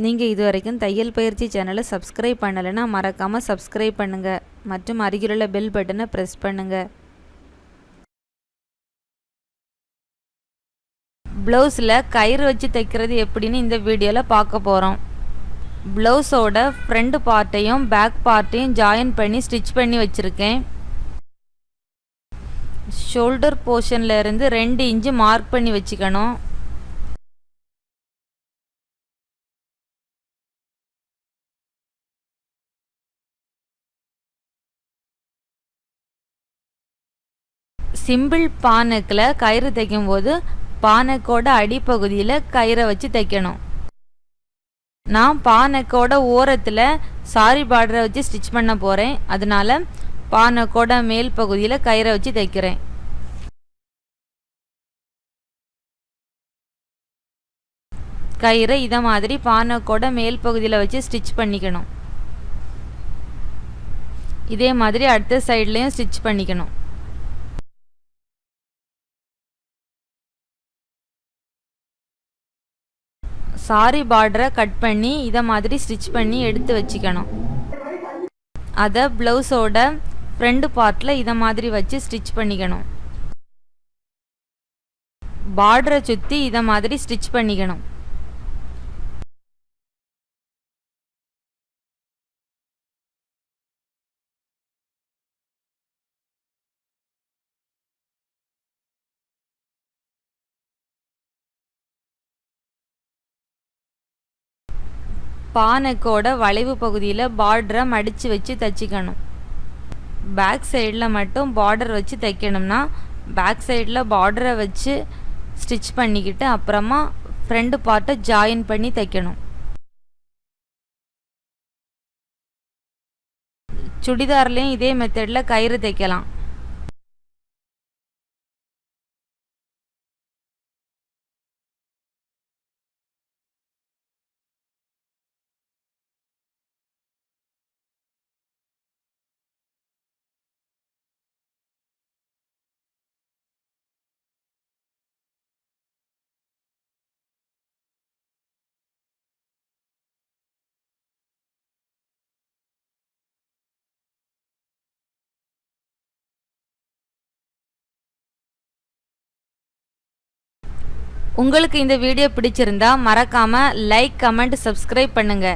நீங்கள் இதுவரைக்கும் தையல் பயிற்சி சேனலை சப்ஸ்கிரைப் பண்ணலைன்னா மறக்காமல் சப்ஸ்கிரைப் பண்ணுங்கள் மற்றும் அருகிலுள்ள பெல் பட்டனை ப்ரெஸ் பண்ணுங்கள். ப்ளவுஸில் கயிறு வச்சு தைக்கிறது எப்படின்னு இந்த வீடியோவில் பார்க்க போகிறோம். ப்ளவுஸோட ஃப்ரண்ட் பார்ட்டையும் பேக் பார்ட்டையும் ஜாயின் பண்ணி ஸ்டிச் பண்ணி வச்சுருக்கேன். ஷோல்டர் போர்ஷனில் இருந்து 2 இன்ச்சு மார்க் பண்ணி வச்சுக்கணும். சிம்பிள் பானக்கில் கயிறு தைக்கும்போது பானக்கோட அடிப்பகுதியில் கயிறை வச்சு தைக்கணும். நான் பானக்கோட ஓரத்தில் சாரி பார்டரை வச்சு ஸ்டிச் பண்ண போகிறேன். அதனால பானக்கோட மேல் பகுதியில் கயிறை வச்சு தைக்கிறேன். கயிறை இதை மாதிரி பானக்கோட மேல் பகுதியில் வச்சு ஸ்டிச் பண்ணிக்கணும். இதே மாதிரி அடுத்த சைட்லேயும் ஸ்டிச் பண்ணிக்கணும். சாரி பார்டரை கட் பண்ணி இதை மாதிரி ஸ்டிச் பண்ணி எடுத்து வச்சுக்கணும். அதை ப்ளவுஸோட ஃப்ரண்ட் பார்ட்டில் இதை மாதிரி வச்சு ஸ்டிச் பண்ணிக்கணும். பார்டரை சுற்றி இதை மாதிரி ஸ்டிச் பண்ணிக்கணும். பானக்கோட வளைவு பகுதியில் பார்டரை மடித்து வச்சு தைச்சிக்கணும். பேக் சைடில் மட்டும் பார்டர் வச்சு தைக்கணும்னா பேக் சைடில் பார்டரை வச்சு ஸ்டிச் பண்ணிக்கிட்டு அப்புறமா ஃப்ரண்ட் பார்ட்டை ஜாயின் பண்ணி தைக்கணும். சுடிதார்லேயும் இதே மெத்தடில் கயிறு தைக்கலாம். உங்களுக்கு இந்த வீடியோ பிடிச்சிருந்தா மறக்காம லைக், கமெண்ட், சப்ஸ்கிரைப் பண்ணுங்க.